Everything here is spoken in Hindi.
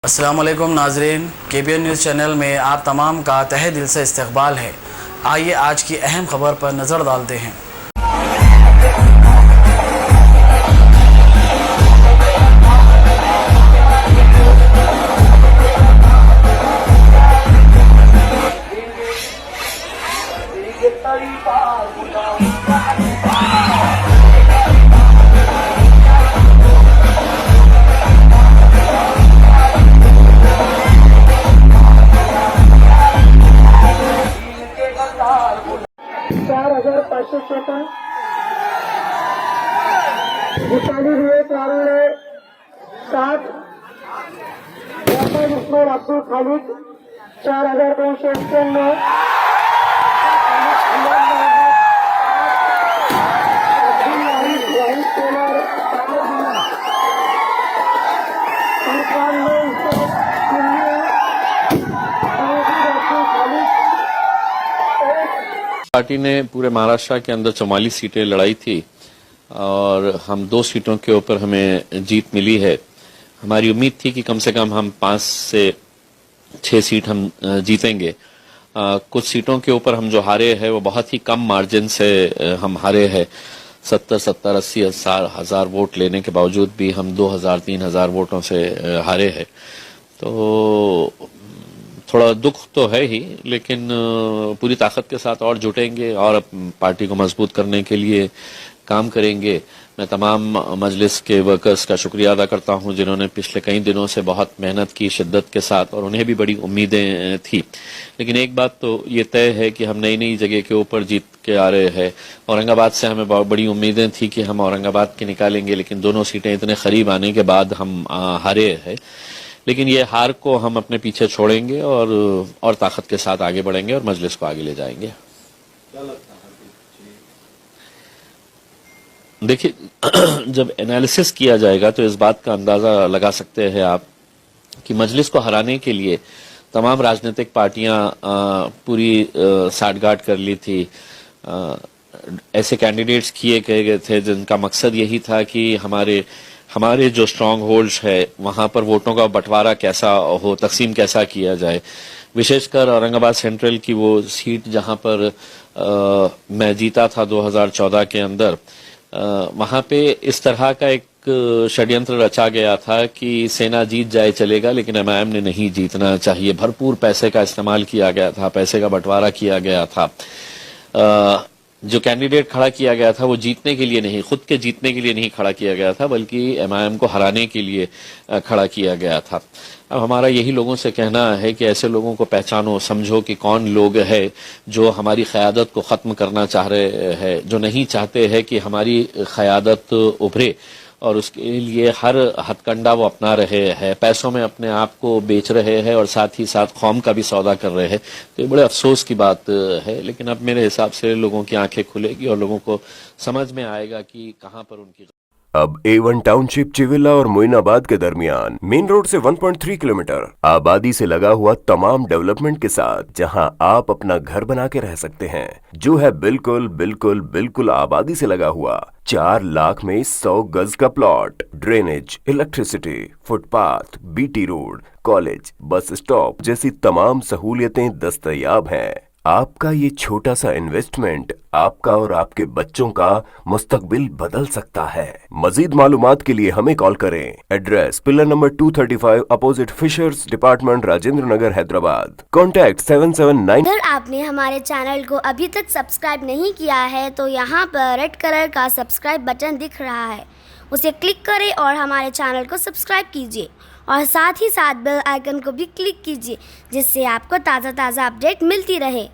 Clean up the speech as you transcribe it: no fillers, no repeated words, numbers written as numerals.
अस्सलाम वालेकुम नाजरीन, KBN न्यूज़ चैनल में आप तमाम का तहे दिल से इस्तकबाल है। आइए आज की अहम खबर पर नज़र डालते हैं। भूटानी हुए कानून 7 इस्माइल अब्दुल खालिद 4,591 पार्टी ने पूरे महाराष्ट्र के अंदर 44 सीटें लड़ाई थी और हम 2 सीटों के ऊपर हमें जीत मिली है। हमारी उम्मीद थी कि कम से कम हम 5 से 6 सीट हम जीतेंगे। कुछ सीटों के ऊपर हम जो हारे हैं वो बहुत ही कम मार्जिन से हम हारे हैं। 70-80 हजार वोट लेने के बावजूद भी हम 2,000-3,000 वोटों से हारे हैं। तो थोड़ा दुख तो है ही, लेकिन पूरी ताकत के साथ और जुटेंगे और पार्टी को मजबूत करने के लिए काम करेंगे। मैं तमाम मजलिस के वर्कर्स का शुक्रिया अदा करता हूं जिन्होंने पिछले कई दिनों से बहुत मेहनत की शिद्दत के साथ, और उन्हें भी बड़ी उम्मीदें थी। लेकिन एक बात तो ये तय है कि हम नई नई जगह के ऊपर जीत के आ रहे हैं। औरंगाबाद से हमें बहुत बड़ी उम्मीदें थी कि हम औरंगाबाद के निकालेंगे, लेकिन दोनों सीटें इतने करीब आने के बाद हम हारे हैं। लेकिन ये हार को हम अपने पीछे छोड़ेंगे और ताकत के साथ आगे बढ़ेंगे और मजलिस को आगे ले जाएंगे। देखिए, जब एनालिसिस किया जाएगा तो इस बात का अंदाजा लगा सकते हैं आप कि मजलिस को हराने के लिए तमाम राजनीतिक पार्टियां पूरी साठगांठ कर ली थी। ऐसे कैंडिडेट्स किए गए थे जिनका मकसद यही था कि हमारे जो स्ट्रांग होल्ड्स है वहां पर वोटों का बंटवारा कैसा हो, तकसीम कैसा किया जाए। विशेषकर औरंगाबाद सेंट्रल की वो सीट जहां पर मैं जीता था 2014 के अंदर, वहां पे इस तरह का एक षड्यंत्र रचा गया था कि सेना जीत जाए चलेगा, लेकिन MIM ने नहीं जीतना चाहिए। भरपूर पैसे का इस्तेमाल किया गया था, पैसे का बंटवारा किया गया था। जो कैंडिडेट खड़ा किया गया था वो जीतने के लिए नहीं, खुद के जीतने के लिए नहीं खड़ा किया गया था, बल्कि MIM को हराने के लिए खड़ा किया गया था। अब हमारा यही लोगों से कहना है कि ऐसे लोगों को पहचानो, समझो कि कौन लोग हैं जो हमारी क़यादत को ख़त्म करना चाह रहे हैं, जो नहीं चाहते हैं कि हमारी क़यादत उभरे, और उसके लिए हर हथकंडा वो अपना रहे हैं। पैसों में अपने आप को बेच रहे हैं और साथ ही साथ कौम का भी सौदा कर रहे हैं। तो ये बड़े अफसोस की बात है, लेकिन अब मेरे हिसाब से लोगों की आंखें खुलेगी और लोगों को समझ में आएगा कि कहां पर उनकी। अब A1 टाउनशिप चिविला और मोइनाबाद के दरमियान मेन रोड से 1.3 किलोमीटर आबादी से लगा हुआ तमाम डेवलपमेंट के साथ जहां आप अपना घर बना के रह सकते हैं, जो है बिल्कुल बिल्कुल बिल्कुल आबादी से लगा हुआ। 4 लाख में 100 गज का plot, drainage, electricity, footpath, BT road, college, bus stop जैसी तमाम सहूलियतें दस्तयाब हैं। आपका ये छोटा सा इन्वेस्टमेंट आपका और आपके बच्चों का मुस्तकबिल बदल सकता है। मजीद मालूमात के लिए हमें कॉल करें। Address pillar number 235 opposite fishers department, Rajendra Nagar, Hyderabad. Contact 779। अगर आपने हमारे चैनल को अभी तक सब्सक्राइब नहीं किया है तो यहाँ पर रेड कलर का सब्सक्राइब बटन दिख रहा है, उसे क्लिक करें और हमारे चैनल को सब्सक्राइब कीजिए और साथ ही साथ बेल आइकन को भी क्लिक कीजिए, जिससे आपको ताज़ा अपडेट मिलती रहे।